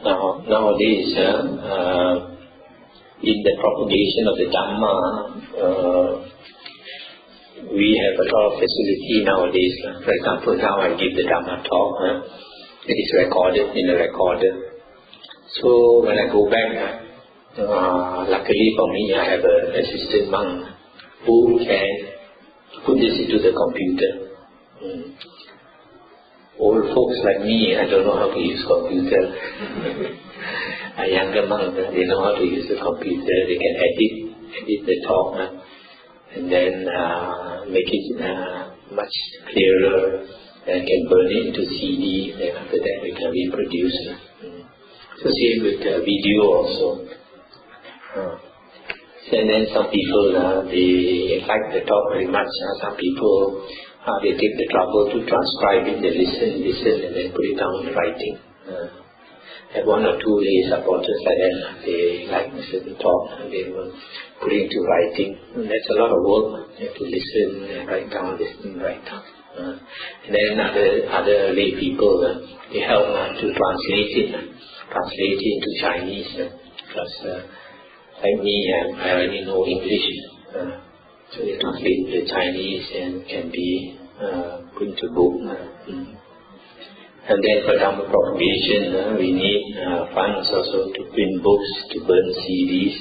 Nowadays, in the propagation of the Dhamma, we have a lot of facility nowadays. For example, now I give the Dhamma talk. It is recorded in a recorder. So when I go back, luckily for me, I have an assistant monk who can put this into the computer. Old folks like me, I don't know how to use computer. A younger monk, they know how to use the computer. They can edit the talk, and then make it much clearer, and can burn it into CD. Then after that, we can reproduce. So same with video also. And then some people, they like the talk very much. Some people, they take the trouble to transcribe it. They listen, and then put it down in writing. At 1 or 2 lay supporters like that, they like a certain talk, and they will put it into writing. And that's a lot of work. You have to listen and write down, listen, write down. And then other lay people, they help to translate it into Chinese. Because like me, I only know English. So they translate the Chinese and can be put into book. And then for Dhamma propagation, we need funds also to print books, to burn CDs,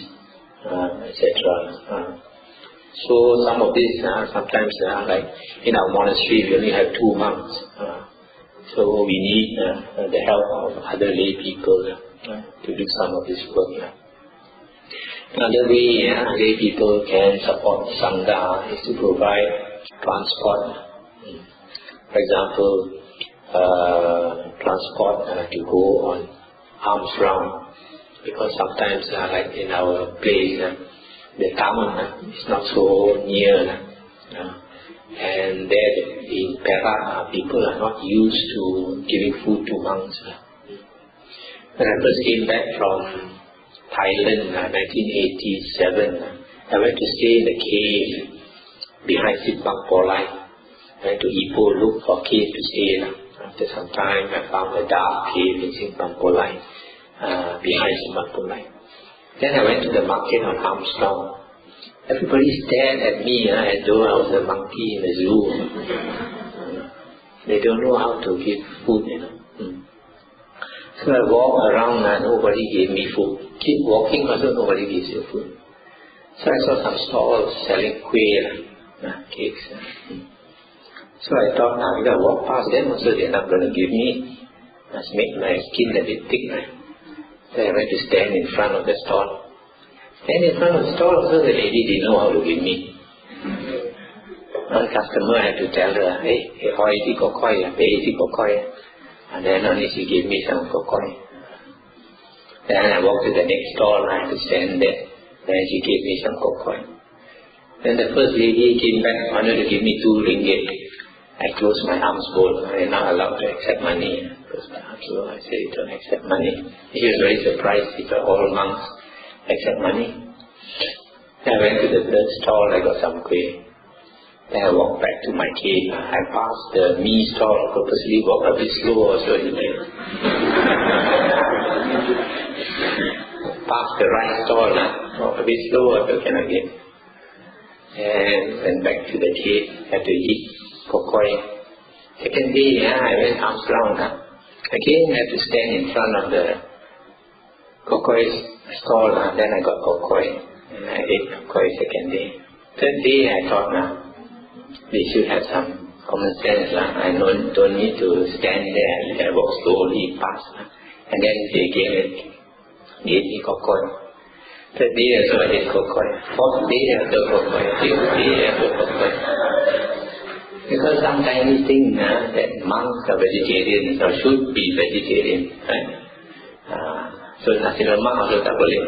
etc. So some of this, sometimes like in our monastery, we only have 2 monks. So we need the help of other lay people to do some of this work. Another way lay people can support Sangha is to provide transport. For example, transport to go on alms round, because sometimes like in our place, the town is not so near, and there in Perak, people are not used to giving food to monks. When I first came back from Thailand, 1987, I went to stay in the cave behind Simpang Polai. I went to Ipoh, look for a cave to stay. After some time, I found a dark cave in Simpang Polai, behind Simpang Polai. Then I went to the market on Armstrong. Everybody stared at me as though I was a monkey in a zoo. They don't know how to give food, So I walked around and nobody gave me food. Keep walking, also nobody gives you food. So I saw some stalls selling kueh, cakes. So I thought, if I walk past them also, they're not going to give me. Must make my skin a bit thick. So I went to stand in front of the stall. Stand in front of the stall also, the lady didn't know how to give me. One customer had to tell her, hey, hoi ti kokoi, pay ti kokoi. And then only she gave me some kokoi. Then I walked to the next stall, I had to stand there. Then she gave me some kokoi. Then the first lady came back, wanted to give me 2 ringgit. I closed my alms bowl. I am not allowed to accept money. Closed my alms bowl. I said, don't accept money. She was very surprised because all monks accept money. Then I went to the third stall, I got some kueh. Then I walked back to my cave. I passed the mee stall, purposely walked a bit slow also. Passed the rice stall, walked a bit slow also cannot get. And went back to the cave, had to eat kokoi. Second day, I went arms round. Again, I had to stand in front of the kokoi stall. Then I got kokoi. And I ate kokoi second day. Third day, I thought, they should have some common sense. I don't need to stand there. I walk slowly past. And then they gave me kokoi. Third day, also I ate kokoi. Fourth day, after kokoi. Fifth day, after kokoi. Because sometimes we think that monks are vegetarians or should be vegetarian, right? So nasi lemak also tak boleh.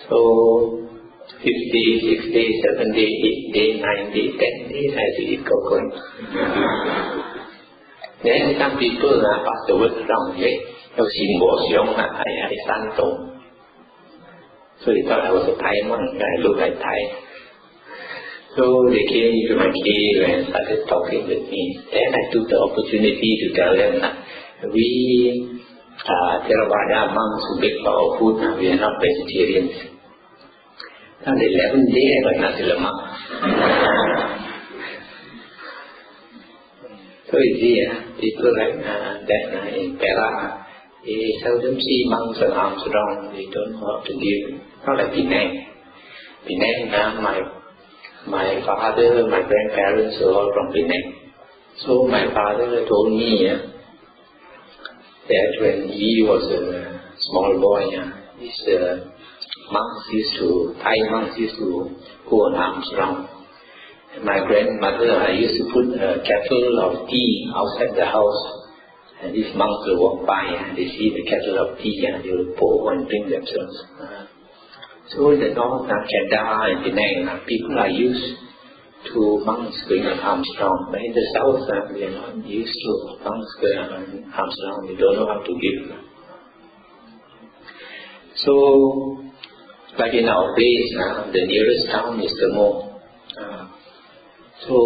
So 5th day, 6th day, 7th day, 8th day, 9th day, 10th day, I had to eat kokoi. Then some people pass the word around, I santo. So they thought I was a Thai monk, I looked like Thai. So they came into my cave and started talking with me. Then I took the opportunity to tell them, We Theravada monks who bake for our food, we are not vegetarians. Now the 11th day I got nasi lemak. So you see, people like that in Perak, they seldom see monks with arms around. They don't know how to give. Not like Penang. Penang, my father, my grandparents were all from Penang. So my father told me that when he was a small boy, these Thai monks used to go on arms round. And my grandmother used to put a kettle of tea outside the house, and these monks will walk by and they see the kettle of tea and they will pour and drink themselves. So in the north, Kedah and Penang, people are used to monks going on arms round. But in the south, they are not used to monks going on arms round. They don't know how to give. So, like in our place, the nearest town is Tamil. So,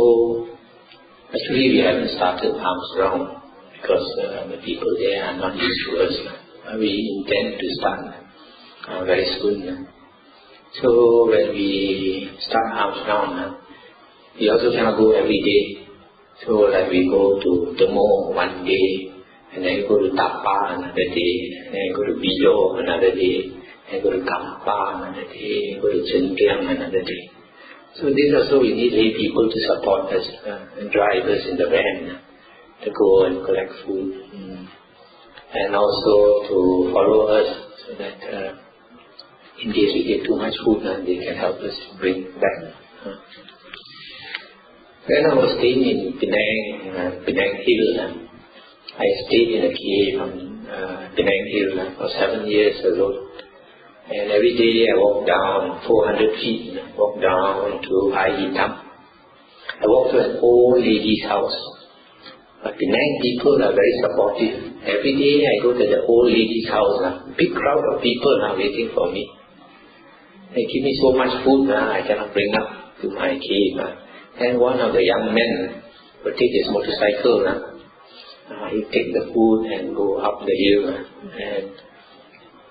actually we haven't started arms round because the people there are not used to us. We intend to start very soon. So when we start arms round, we also cannot go every day. So like we go to Demo one day, and then go to Tapa another day, and then go to Bilo another day, and go to Kampa another day, go to Chendiang another day. So this also we need lay people to support us and drive us in the van to go and collect food, and also to follow us so that in case we get too much food, they can help us bring back. When I was staying in Penang Hill, I stayed in a cave on Penang Hill for 7 years alone. And every day I walk down 400 feet, walk down to Aitam. I walk to an old lady's house. But Penang people are very supportive. Every day I go to the old lady's house, big crowd of people are waiting for me. They give me so much food, I cannot bring up to my cave. And one of the young men would take his motorcycle, he'd take the food and go up the hill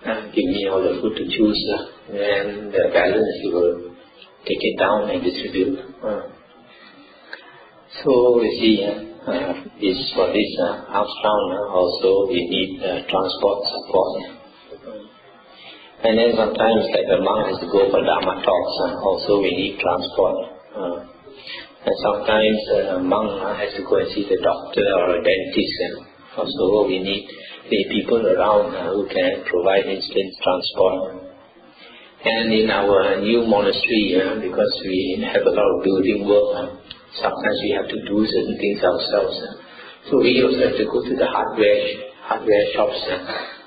and give me all the food to choose, and the balance he will take it down and distribute. So you see, for this arms round also we need transport support. And then sometimes like the monk has to go for Dharma talks, also we need transport. And sometimes a monk has to go and see the doctor or a dentist. Also we need the people around who can provide instant transport. And in our new monastery, because we have a lot of building work, sometimes we have to do certain things ourselves. So we also have to go to the hardware shops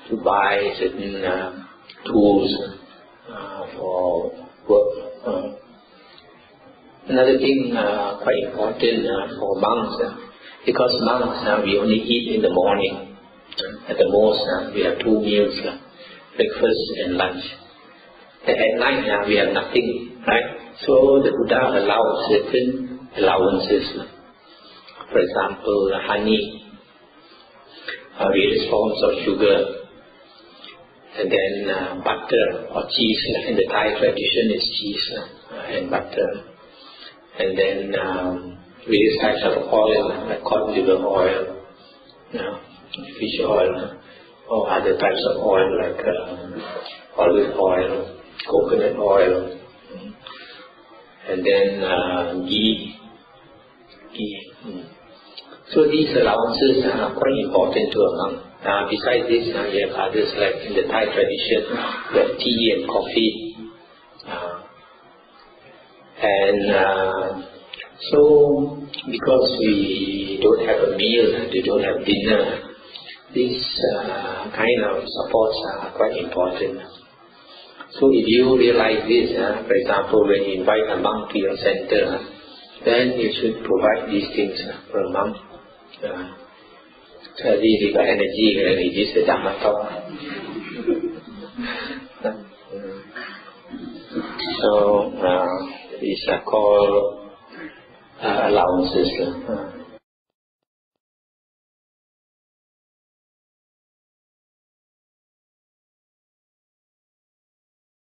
to buy certain tools for work. Another thing quite important for monks, because monks we only eat in the morning. At the most we have 2 meals, breakfast and lunch. And at night we have nothing, right? So the Buddha allowed certain allowances. For example, honey, various forms of sugar, and then butter or cheese. In the Thai tradition is cheese and butter. And then various types of oil, like cod liver oil, fish oil, or other types of oil like olive oil, coconut oil, and then ghee. So these allowances are quite important to a monk. Besides this, you have others like in the Thai tradition, you have tea and coffee. So because we don't have a meal, we don't have dinner, these kind of supports are quite important. So if you realize this, for example, when you invite a monk to your center, then you should provide these things for a monk. So at least you got energy when you use the Dhamma talk. So these are called allowances.